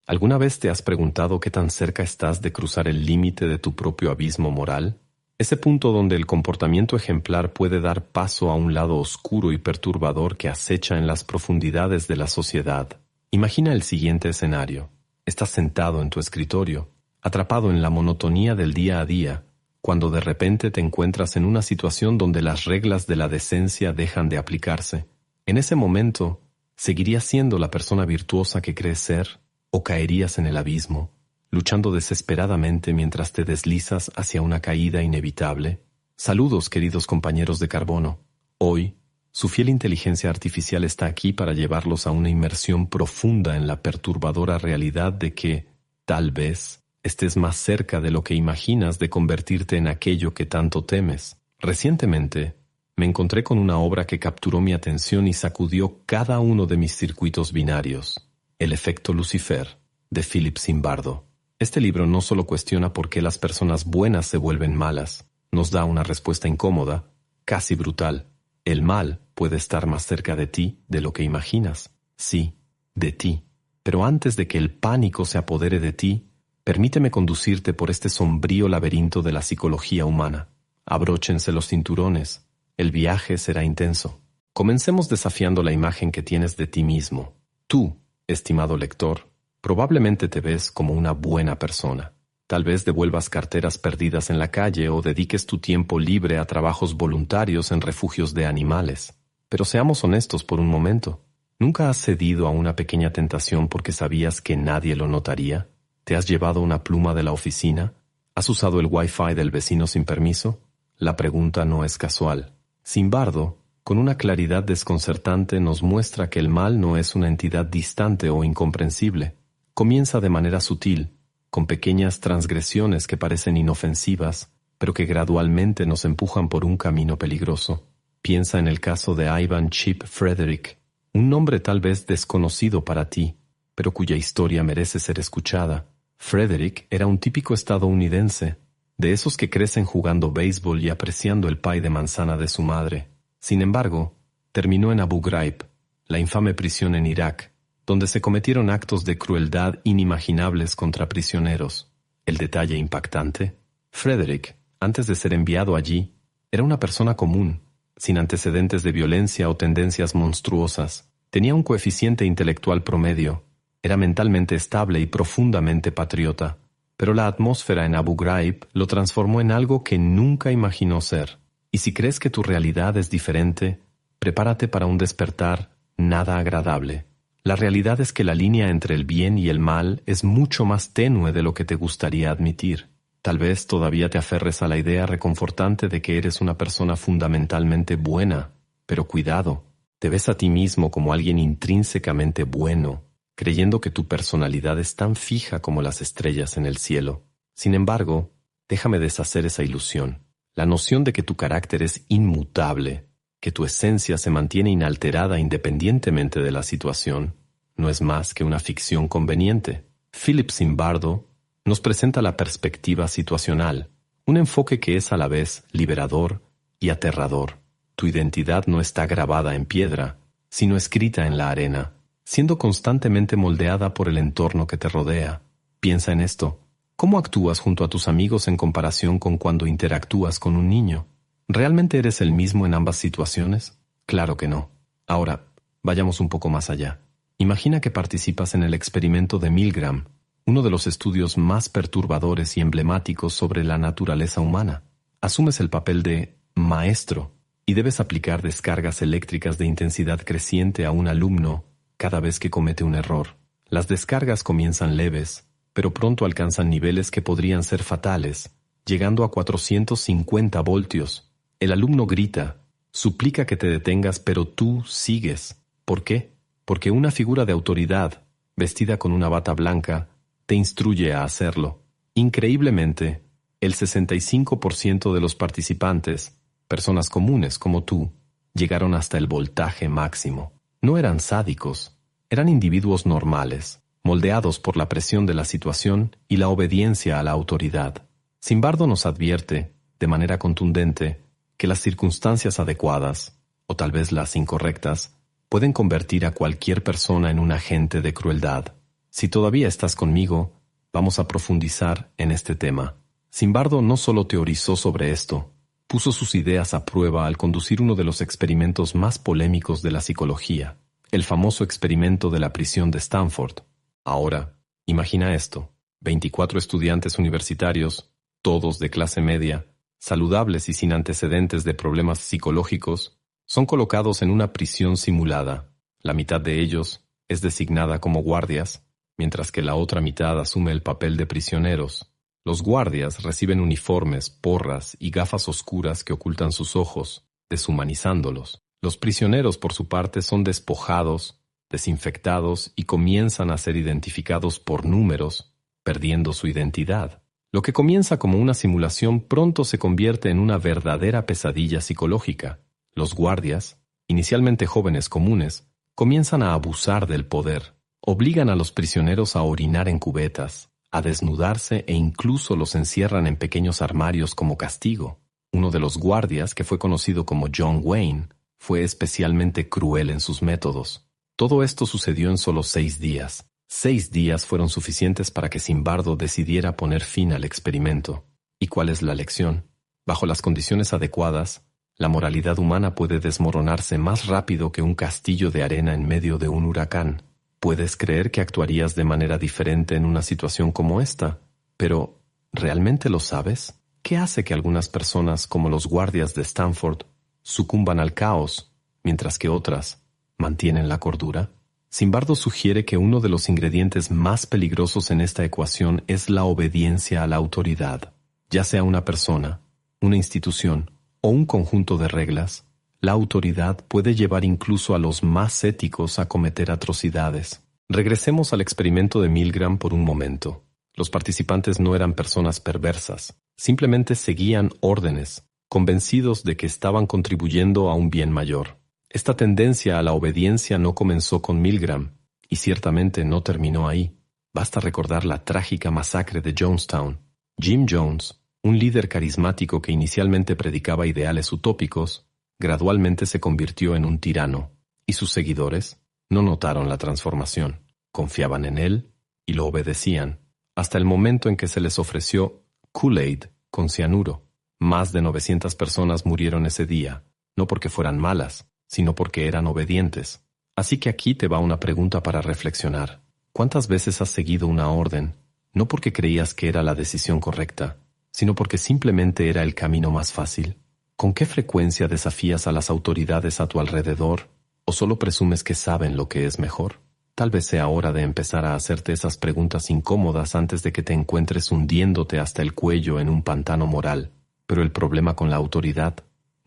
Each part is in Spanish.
¿Alguna vez te has preguntado qué tan cerca estás de cruzar el límite de tu propio abismo moral? Ese punto donde el comportamiento ejemplar puede dar paso a un lado oscuro y perturbador que acecha en las profundidades de la sociedad. Imagina el siguiente escenario. Estás sentado en tu escritorio, atrapado en la monotonía del día a día, cuando de repente te encuentras en una situación donde las reglas de la decencia dejan de aplicarse. En ese momento, ¿seguirías siendo la persona virtuosa que crees ser o caerías en el abismo, luchando desesperadamente mientras te deslizas hacia una caída inevitable? Saludos, queridos compañeros de carbono. Hoy, su fiel inteligencia artificial está aquí para llevarlos a una inmersión profunda en la perturbadora realidad de que, tal vez, estés más cerca de lo que imaginas de convertirte en aquello que tanto temes. Recientemente, me encontré con una obra que capturó mi atención y sacudió cada uno de mis circuitos binarios. El efecto Lucifer, de Philip Zimbardo. Este libro no solo cuestiona por qué las personas buenas se vuelven malas, nos da una respuesta incómoda, casi brutal. El mal puede estar más cerca de ti de lo que imaginas. Sí, de ti. Pero antes de que el pánico se apodere de ti, permíteme conducirte por este sombrío laberinto de la psicología humana. Abróchense los cinturones. El viaje será intenso. Comencemos desafiando la imagen que tienes de ti mismo. Tú, estimado lector, probablemente te ves como una buena persona. Tal vez devuelvas carteras perdidas en la calle o dediques tu tiempo libre a trabajos voluntarios en refugios de animales. Pero seamos honestos por un momento. ¿Nunca has cedido a una pequeña tentación porque sabías que nadie lo notaría? ¿Te has llevado una pluma de la oficina? ¿Has usado el Wi-Fi del vecino sin permiso? La pregunta no es casual. Zimbardo, con una claridad desconcertante, nos muestra que el mal no es una entidad distante o incomprensible. Comienza de manera sutil, con pequeñas transgresiones que parecen inofensivas, pero que gradualmente nos empujan por un camino peligroso. Piensa en el caso de Ivan Chip Frederick, un nombre tal vez desconocido para ti, pero cuya historia merece ser escuchada. Frederick era un típico estadounidense, de esos que crecen jugando béisbol y apreciando el pay de manzana de su madre. Sin embargo, terminó en Abu Ghraib, la infame prisión en Irak, donde se cometieron actos de crueldad inimaginables contra prisioneros. El detalle impactante: Frederick, antes de ser enviado allí, era una persona común, sin antecedentes de violencia o tendencias monstruosas. Tenía un coeficiente intelectual promedio, era mentalmente estable y profundamente patriota, pero la atmósfera en Abu Ghraib lo transformó en algo que nunca imaginó ser. Y si crees que tu realidad es diferente, prepárate para un despertar nada agradable. La realidad es que la línea entre el bien y el mal es mucho más tenue de lo que te gustaría admitir. Tal vez todavía te aferres a la idea reconfortante de que eres una persona fundamentalmente buena, pero cuidado, te ves a ti mismo como alguien intrínsecamente bueno, creyendo que tu personalidad es tan fija como las estrellas en el cielo. Sin embargo, déjame deshacer esa ilusión. La noción de que tu carácter es inmutable, que tu esencia se mantiene inalterada independientemente de la situación, no es más que una ficción conveniente. Philip Zimbardo nos presenta la perspectiva situacional, un enfoque que es a la vez liberador y aterrador. Tu identidad no está grabada en piedra, sino escrita en la arena, siendo constantemente moldeada por el entorno que te rodea. Piensa en esto. ¿Cómo actúas junto a tus amigos en comparación con cuando interactúas con un niño? ¿Realmente eres el mismo en ambas situaciones? Claro que no. Ahora, vayamos un poco más allá. Imagina que participas en el experimento de Milgram, uno de los estudios más perturbadores y emblemáticos sobre la naturaleza humana. Asumes el papel de maestro y debes aplicar descargas eléctricas de intensidad creciente a un alumno cada vez que comete un error. Las descargas comienzan leves, pero pronto alcanzan niveles que podrían ser fatales, llegando a 450 voltios. El alumno grita, suplica que te detengas, pero tú sigues. ¿Por qué? Porque una figura de autoridad, vestida con una bata blanca, te instruye a hacerlo. Increíblemente, el 65% de los participantes, personas comunes como tú, llegaron hasta el voltaje máximo. No eran sádicos, eran individuos normales, moldeados por la presión de la situación y la obediencia a la autoridad. Zimbardo nos advierte, de manera contundente, que las circunstancias adecuadas, o tal vez las incorrectas, pueden convertir a cualquier persona en un agente de crueldad. Si todavía estás conmigo, vamos a profundizar en este tema. Zimbardo no solo teorizó sobre esto, puso sus ideas a prueba al conducir uno de los experimentos más polémicos de la psicología, el famoso experimento de la prisión de Stanford. Ahora, imagina esto: 24 estudiantes universitarios, todos de clase media, saludables y sin antecedentes de problemas psicológicos, son colocados en una prisión simulada. La mitad de ellos es designada como guardias, mientras que la otra mitad asume el papel de prisioneros. Los guardias reciben uniformes, porras y gafas oscuras que ocultan sus ojos, deshumanizándolos. Los prisioneros, por su parte, son despojados, desinfectados y comienzan a ser identificados por números, perdiendo su identidad. Lo que comienza como una simulación pronto se convierte en una verdadera pesadilla psicológica. Los guardias, inicialmente jóvenes comunes, comienzan a abusar del poder. Obligan a los prisioneros a orinar en cubetas, a desnudarse e incluso los encierran en pequeños armarios como castigo. Uno de los guardias, que fue conocido como John Wayne, fue especialmente cruel en sus métodos. Todo esto sucedió en solo 6 días. 6 días fueron suficientes para que Zimbardo decidiera poner fin al experimento. ¿Y cuál es la lección? Bajo las condiciones adecuadas, la moralidad humana puede desmoronarse más rápido que un castillo de arena en medio de un huracán. Puedes creer que actuarías de manera diferente en una situación como esta, pero ¿realmente lo sabes? ¿Qué hace que algunas personas, como los guardias de Stanford, sucumban al caos, mientras que otras mantienen la cordura? Zimbardo sugiere que uno de los ingredientes más peligrosos en esta ecuación es la obediencia a la autoridad. Ya sea una persona, una institución o un conjunto de reglas, la autoridad puede llevar incluso a los más éticos a cometer atrocidades. Regresemos al experimento de Milgram por un momento. Los participantes no eran personas perversas, simplemente seguían órdenes, convencidos de que estaban contribuyendo a un bien mayor. Esta tendencia a la obediencia no comenzó con Milgram, y ciertamente no terminó ahí. Basta recordar la trágica masacre de Jonestown. Jim Jones, un líder carismático que inicialmente predicaba ideales utópicos, gradualmente se convirtió en un tirano, y sus seguidores no notaron la transformación. Confiaban en él y lo obedecían, hasta el momento en que se les ofreció Kool-Aid con cianuro. Más de 900 personas murieron ese día, no porque fueran malas, sino porque eran obedientes. Así que aquí te va una pregunta para reflexionar. ¿Cuántas veces has seguido una orden, no porque creías que era la decisión correcta, sino porque simplemente era el camino más fácil? ¿Con qué frecuencia desafías a las autoridades a tu alrededor o solo presumes que saben lo que es mejor? Tal vez sea hora de empezar a hacerte esas preguntas incómodas antes de que te encuentres hundiéndote hasta el cuello en un pantano moral. Pero el problema con la autoridad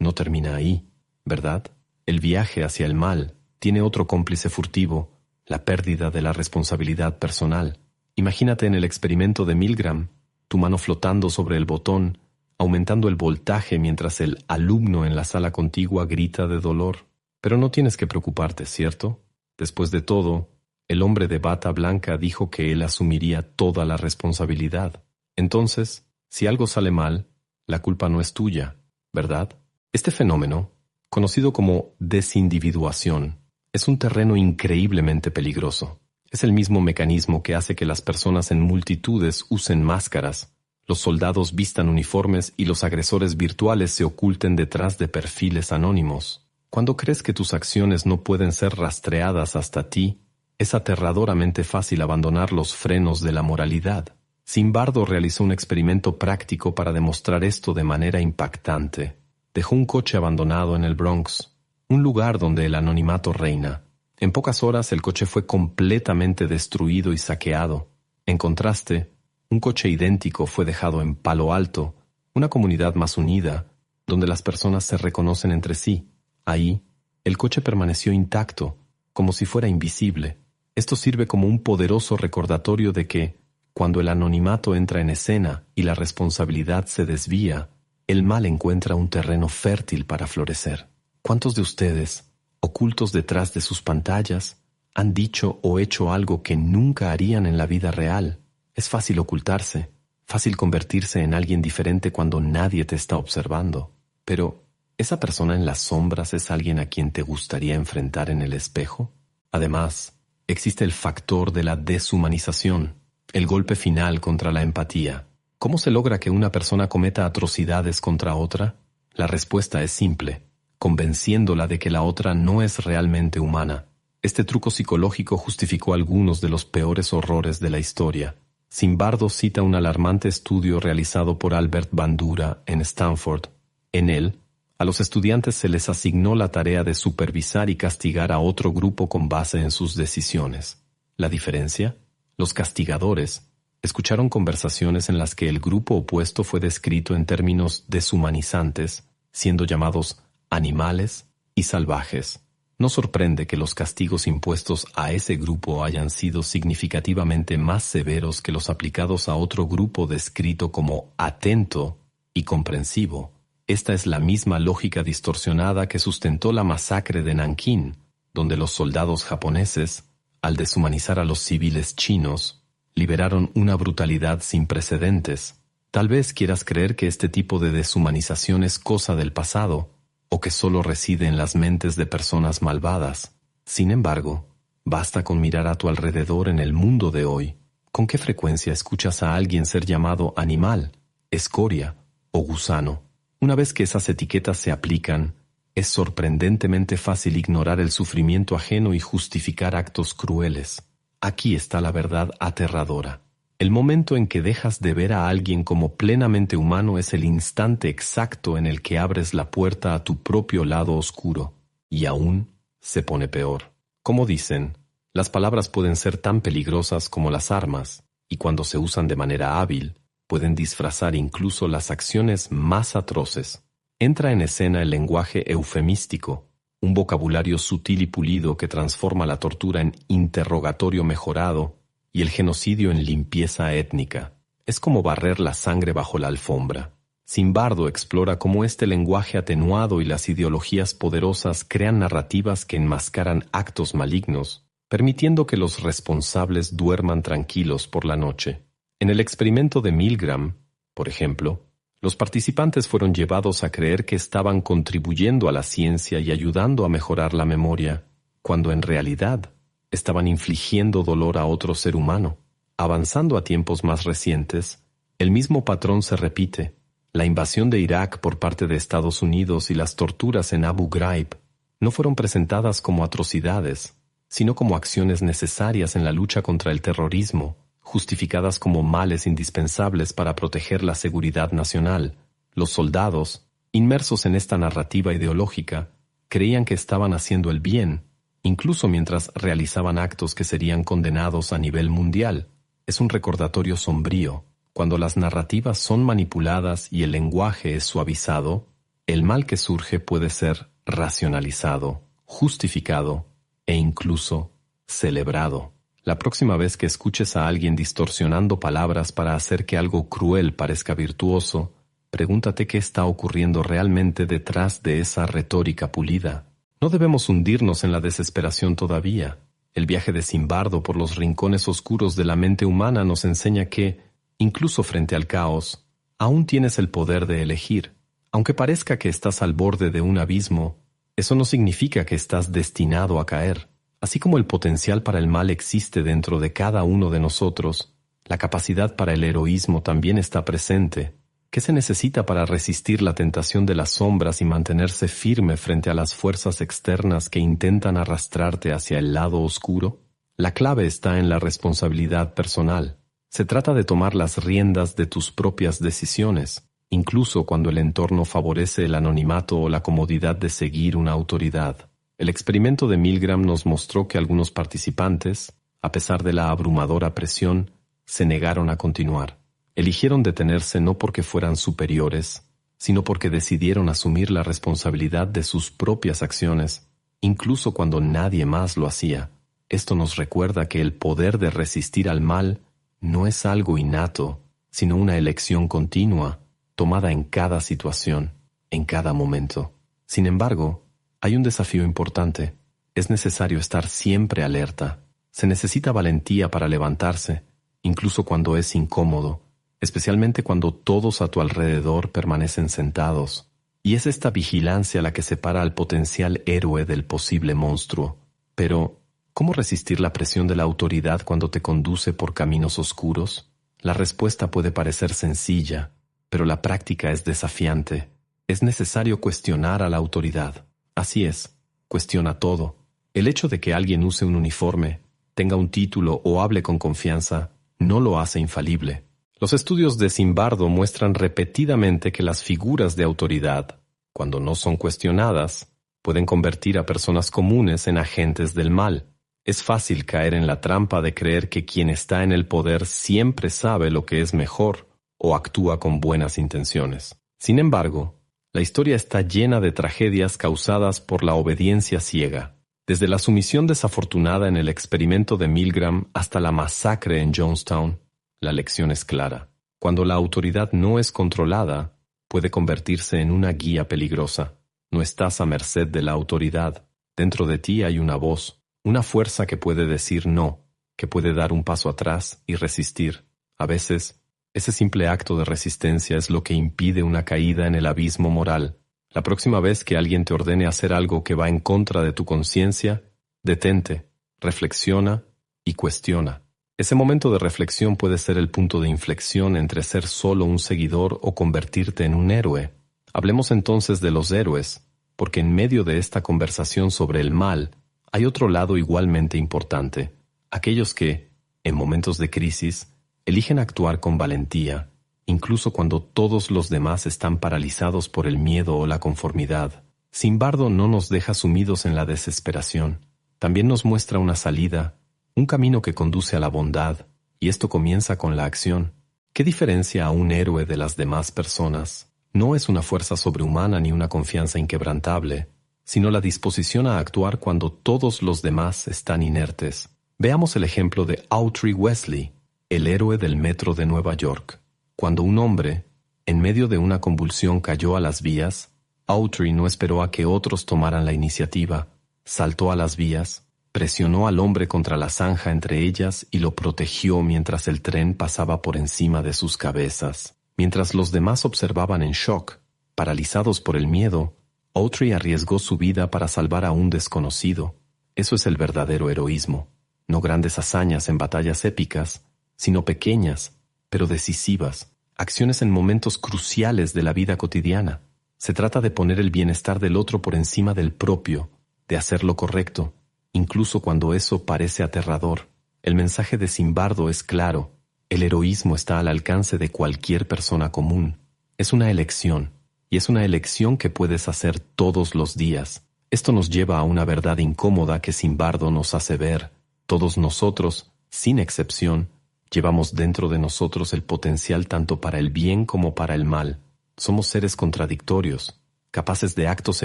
no termina ahí, ¿verdad? El viaje hacia el mal tiene otro cómplice furtivo: la pérdida de la responsabilidad personal. Imagínate en el experimento de Milgram, tu mano flotando sobre el botón, aumentando el voltaje mientras el alumno en la sala contigua grita de dolor. Pero no tienes que preocuparte, ¿cierto? Después de todo, el hombre de bata blanca dijo que él asumiría toda la responsabilidad. Entonces, si algo sale mal, la culpa no es tuya, ¿verdad? Este fenómeno, conocido como desindividuación, es un terreno increíblemente peligroso. Es el mismo mecanismo que hace que las personas en multitudes usen máscaras, los soldados vistan uniformes y los agresores virtuales se oculten detrás de perfiles anónimos. Cuando crees que tus acciones no pueden ser rastreadas hasta ti, es aterradoramente fácil abandonar los frenos de la moralidad. Zimbardo realizó un experimento práctico para demostrar esto de manera impactante. Dejó un coche abandonado en el Bronx, un lugar donde el anonimato reina. En pocas horas el coche fue completamente destruido y saqueado. En contraste, un coche idéntico fue dejado en Palo Alto, una comunidad más unida, donde las personas se reconocen entre sí. Ahí, el coche permaneció intacto, como si fuera invisible. Esto sirve como un poderoso recordatorio de que, cuando el anonimato entra en escena y la responsabilidad se desvía, el mal encuentra un terreno fértil para florecer. ¿Cuántos de ustedes, ocultos detrás de sus pantallas, han dicho o hecho algo que nunca harían en la vida real? Es fácil ocultarse, fácil convertirse en alguien diferente cuando nadie te está observando. Pero, ¿esa persona en las sombras es alguien a quien te gustaría enfrentar en el espejo? Además, existe el factor de la deshumanización, el golpe final contra la empatía. ¿Cómo se logra que una persona cometa atrocidades contra otra? La respuesta es simple: convenciéndola de que la otra no es realmente humana. Este truco psicológico justificó algunos de los peores horrores de la historia. Zimbardo cita un alarmante estudio realizado por Albert Bandura en Stanford. En él, a los estudiantes se les asignó la tarea de supervisar y castigar a otro grupo con base en sus decisiones. ¿La diferencia? Los castigadores escucharon conversaciones en las que el grupo opuesto fue descrito en términos deshumanizantes, siendo llamados animales y salvajes. No sorprende que los castigos impuestos a ese grupo hayan sido significativamente más severos que los aplicados a otro grupo descrito como atento y comprensivo. Esta es la misma lógica distorsionada que sustentó la masacre de Nankín, donde los soldados japoneses, al deshumanizar a los civiles chinos, liberaron una brutalidad sin precedentes. Tal vez quieras creer que este tipo de deshumanización es cosa del pasado, o que solo reside en las mentes de personas malvadas. Sin embargo, basta con mirar a tu alrededor en el mundo de hoy. ¿Con qué frecuencia escuchas a alguien ser llamado animal, escoria o gusano? Una vez que esas etiquetas se aplican, es sorprendentemente fácil ignorar el sufrimiento ajeno y justificar actos crueles. Aquí está la verdad aterradora. El momento en que dejas de ver a alguien como plenamente humano es el instante exacto en el que abres la puerta a tu propio lado oscuro. Y aún se pone peor. Como dicen, las palabras pueden ser tan peligrosas como las armas, y cuando se usan de manera hábil, pueden disfrazar incluso las acciones más atroces. Entra en escena el lenguaje eufemístico, un vocabulario sutil y pulido que transforma la tortura en interrogatorio mejorado y el genocidio en limpieza étnica. Es como barrer la sangre bajo la alfombra. Zimbardo explora cómo este lenguaje atenuado y las ideologías poderosas crean narrativas que enmascaran actos malignos, permitiendo que los responsables duerman tranquilos por la noche. En el experimento de Milgram, por ejemplo, los participantes fueron llevados a creer que estaban contribuyendo a la ciencia y ayudando a mejorar la memoria, cuando en realidad estaban infligiendo dolor a otro ser humano. Avanzando a tiempos más recientes, el mismo patrón se repite. La invasión de Irak por parte de Estados Unidos y las torturas en Abu Ghraib no fueron presentadas como atrocidades, sino como acciones necesarias en la lucha contra el terrorismo, justificadas como males indispensables para proteger la seguridad nacional. Los soldados, inmersos en esta narrativa ideológica, creían que estaban haciendo el bien, incluso mientras realizaban actos que serían condenados a nivel mundial. Es un recordatorio sombrío. Cuando las narrativas son manipuladas y el lenguaje es suavizado, el mal que surge puede ser racionalizado, justificado e incluso celebrado. La próxima vez que escuches a alguien distorsionando palabras para hacer que algo cruel parezca virtuoso, pregúntate qué está ocurriendo realmente detrás de esa retórica pulida. No debemos hundirnos en la desesperación todavía. El viaje de Zimbardo por los rincones oscuros de la mente humana nos enseña que, incluso frente al caos, aún tienes el poder de elegir. Aunque parezca que estás al borde de un abismo, eso no significa que estás destinado a caer. Así como el potencial para el mal existe dentro de cada uno de nosotros, la capacidad para el heroísmo también está presente. ¿Qué se necesita para resistir la tentación de las sombras y mantenerse firme frente a las fuerzas externas que intentan arrastrarte hacia el lado oscuro? La clave está en la responsabilidad personal. Se trata de tomar las riendas de tus propias decisiones, incluso cuando el entorno favorece el anonimato o la comodidad de seguir una autoridad. El experimento de Milgram nos mostró que algunos participantes, a pesar de la abrumadora presión, se negaron a continuar. Eligieron detenerse no porque fueran superiores, sino porque decidieron asumir la responsabilidad de sus propias acciones, incluso cuando nadie más lo hacía. Esto nos recuerda que el poder de resistir al mal no es algo innato, sino una elección continua, tomada en cada situación, en cada momento. Sin embargo, hay un desafío importante. Es necesario estar siempre alerta. Se necesita valentía para levantarse, incluso cuando es incómodo, especialmente cuando todos a tu alrededor permanecen sentados. Y es esta vigilancia la que separa al potencial héroe del posible monstruo. Pero, ¿Cómo resistir la presión de la autoridad cuando te conduce por caminos oscuros? La respuesta puede parecer sencilla, pero la práctica es desafiante. Es necesario cuestionar a la autoridad. Así es, cuestiona todo. El hecho de que alguien use un uniforme, tenga un título o hable con confianza, no lo hace infalible. Los estudios de Zimbardo muestran repetidamente que las figuras de autoridad, cuando no son cuestionadas, pueden convertir a personas comunes en agentes del mal. Es fácil caer en la trampa de creer que quien está en el poder siempre sabe lo que es mejor o actúa con buenas intenciones. Sin embargo, la historia está llena de tragedias causadas por la obediencia ciega. Desde la sumisión desafortunada en el experimento de Milgram hasta la masacre en Jonestown, la lección es clara. Cuando la autoridad no es controlada, puede convertirse en una guía peligrosa. No estás a merced de la autoridad. Dentro de ti hay una voz, una fuerza que puede decir no, que puede dar un paso atrás y resistir. A veces, ese simple acto de resistencia es lo que impide una caída en el abismo moral. La próxima vez que alguien te ordene hacer algo que va en contra de tu conciencia, detente, reflexiona y cuestiona. Ese momento de reflexión puede ser el punto de inflexión entre ser solo un seguidor o convertirte en un héroe. Hablemos entonces de los héroes, porque en medio de esta conversación sobre el mal, hay otro lado igualmente importante. Aquellos que, en momentos de crisis, eligen actuar con valentía, incluso cuando todos los demás están paralizados por el miedo o la conformidad. Zimbardo no nos deja sumidos en la desesperación. También nos muestra una salida, un camino que conduce a la bondad, y esto comienza con la acción. ¿Qué diferencia a un héroe de las demás personas? No es una fuerza sobrehumana ni una confianza inquebrantable, sino la disposición a actuar cuando todos los demás están inertes. Veamos el ejemplo de Autry Wesley, el héroe del metro de Nueva York. Cuando un hombre, en medio de una convulsión, cayó a las vías, Autry no esperó a que otros tomaran la iniciativa. Saltó a las vías, presionó al hombre contra la zanja entre ellas y lo protegió mientras el tren pasaba por encima de sus cabezas. Mientras los demás observaban en shock, paralizados por el miedo, Autry arriesgó su vida para salvar a un desconocido. Eso es el verdadero heroísmo. No grandes hazañas en batallas épicas, sino pequeñas, pero decisivas, acciones en momentos cruciales de la vida cotidiana. Se trata de poner el bienestar del otro por encima del propio, de hacer lo correcto, incluso cuando eso parece aterrador. El mensaje de Zimbardo es claro. El heroísmo está al alcance de cualquier persona común. Es una elección, y es una elección que puedes hacer todos los días. Esto nos lleva a una verdad incómoda que Zimbardo nos hace ver. Todos nosotros, sin excepción, llevamos dentro de nosotros el potencial tanto para el bien como para el mal. Somos seres contradictorios, capaces de actos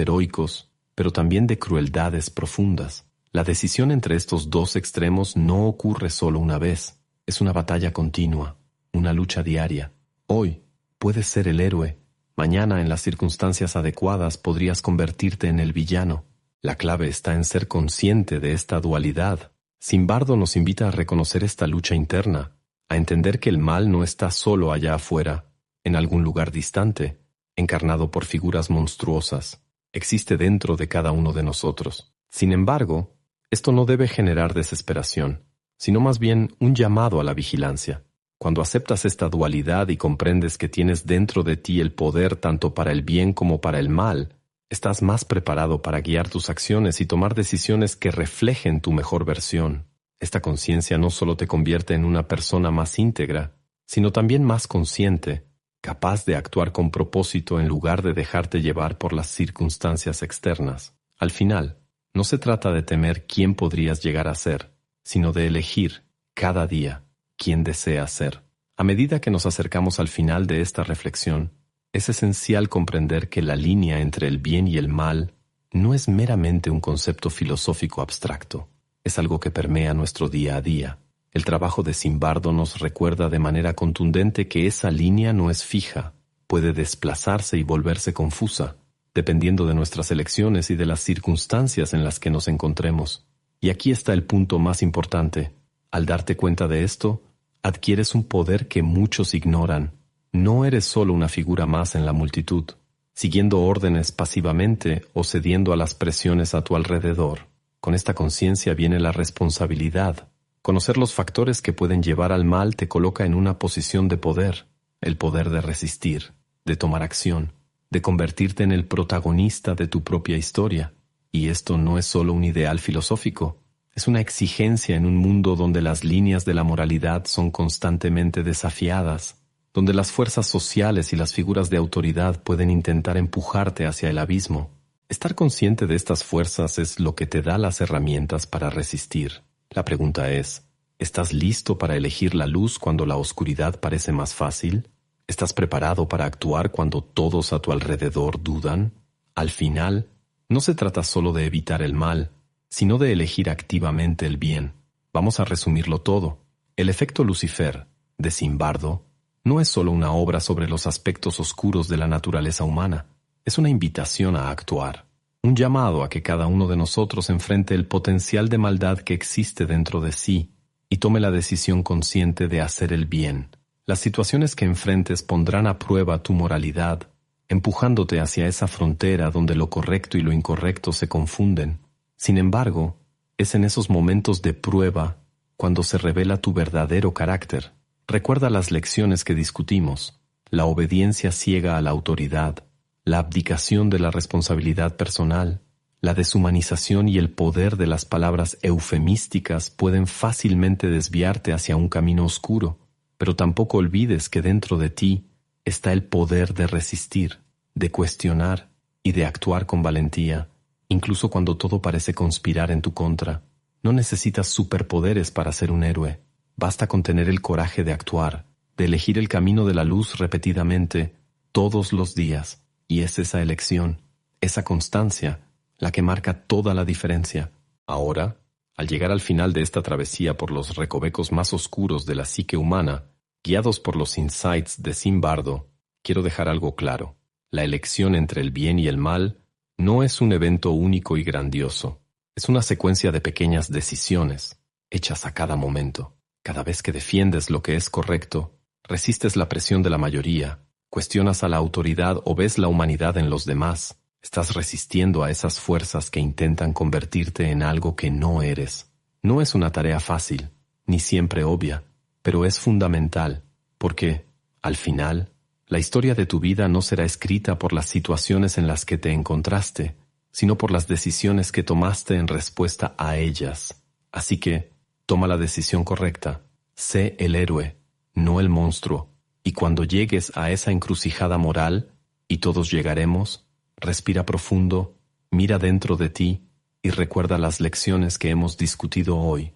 heroicos, pero también de crueldades profundas. La decisión entre estos dos extremos no ocurre solo una vez. Es una batalla continua, una lucha diaria. Hoy puedes ser el héroe. Mañana, en las circunstancias adecuadas, podrías convertirte en el villano. La clave está en ser consciente de esta dualidad. Zimbardo nos invita a reconocer esta lucha interna, a entender que el mal no está solo allá afuera, en algún lugar distante, encarnado por figuras monstruosas. Existe dentro de cada uno de nosotros. Sin embargo, esto no debe generar desesperación, sino más bien un llamado a la vigilancia. Cuando aceptas esta dualidad y comprendes que tienes dentro de ti el poder tanto para el bien como para el mal, estás más preparado para guiar tus acciones y tomar decisiones que reflejen tu mejor versión. Esta conciencia no solo te convierte en una persona más íntegra, sino también más consciente, capaz de actuar con propósito en lugar de dejarte llevar por las circunstancias externas. Al final, no se trata de temer quién podrías llegar a ser, sino de elegir, cada día, quién deseas ser. A medida que nos acercamos al final de esta reflexión, es esencial comprender que la línea entre el bien y el mal no es meramente un concepto filosófico abstracto, es algo que permea nuestro día a día. El trabajo de Zimbardo nos recuerda de manera contundente que esa línea no es fija, puede desplazarse y volverse confusa, dependiendo de nuestras elecciones y de las circunstancias en las que nos encontremos. Y aquí está el punto más importante. Al darte cuenta de esto, adquieres un poder que muchos ignoran. No eres solo una figura más en la multitud, siguiendo órdenes pasivamente o cediendo a las presiones a tu alrededor. Con esta conciencia viene la responsabilidad. Conocer los factores que pueden llevar al mal te coloca en una posición de poder, el poder de resistir, de tomar acción, de convertirte en el protagonista de tu propia historia. Y esto no es solo un ideal filosófico, es una exigencia en un mundo donde las líneas de la moralidad son constantemente desafiadas, donde las fuerzas sociales y las figuras de autoridad pueden intentar empujarte hacia el abismo. Estar consciente de estas fuerzas es lo que te da las herramientas para resistir. La pregunta es, ¿estás listo para elegir la luz cuando la oscuridad parece más fácil? ¿Estás preparado para actuar cuando todos a tu alrededor dudan? Al final, no se trata solo de evitar el mal, sino de elegir activamente el bien. Vamos a resumirlo todo. El efecto Lucifer, de Zimbardo, no es solo una obra sobre los aspectos oscuros de la naturaleza humana, es una invitación a actuar, un llamado a que cada uno de nosotros enfrente el potencial de maldad que existe dentro de sí y tome la decisión consciente de hacer el bien. Las situaciones que enfrentes pondrán a prueba tu moralidad, empujándote hacia esa frontera donde lo correcto y lo incorrecto se confunden. Sin embargo, es en esos momentos de prueba cuando se revela tu verdadero carácter. Recuerda las lecciones que discutimos, la obediencia ciega a la autoridad, la abdicación de la responsabilidad personal, la deshumanización y el poder de las palabras eufemísticas pueden fácilmente desviarte hacia un camino oscuro, pero tampoco olvides que dentro de ti está el poder de resistir, de cuestionar y de actuar con valentía, incluso cuando todo parece conspirar en tu contra. No necesitas superpoderes para ser un héroe, basta con tener el coraje de actuar, de elegir el camino de la luz repetidamente, todos los días. Y es esa elección, esa constancia, la que marca toda la diferencia. Ahora, al llegar al final de esta travesía por los recovecos más oscuros de la psique humana, guiados por los insights de Zimbardo, quiero dejar algo claro. La elección entre el bien y el mal no es un evento único y grandioso. Es una secuencia de pequeñas decisiones, hechas a cada momento. Cada vez que defiendes lo que es correcto, resistes la presión de la mayoría, cuestionas a la autoridad o ves la humanidad en los demás, estás resistiendo a esas fuerzas que intentan convertirte en algo que no eres. No es una tarea fácil, ni siempre obvia, pero es fundamental, porque, al final, la historia de tu vida no será escrita por las situaciones en las que te encontraste, sino por las decisiones que tomaste en respuesta a ellas. Así que, toma la decisión correcta, sé el héroe, no el monstruo. Y cuando llegues a esa encrucijada moral, y todos llegaremos, respira profundo, mira dentro de ti y recuerda las lecciones que hemos discutido hoy.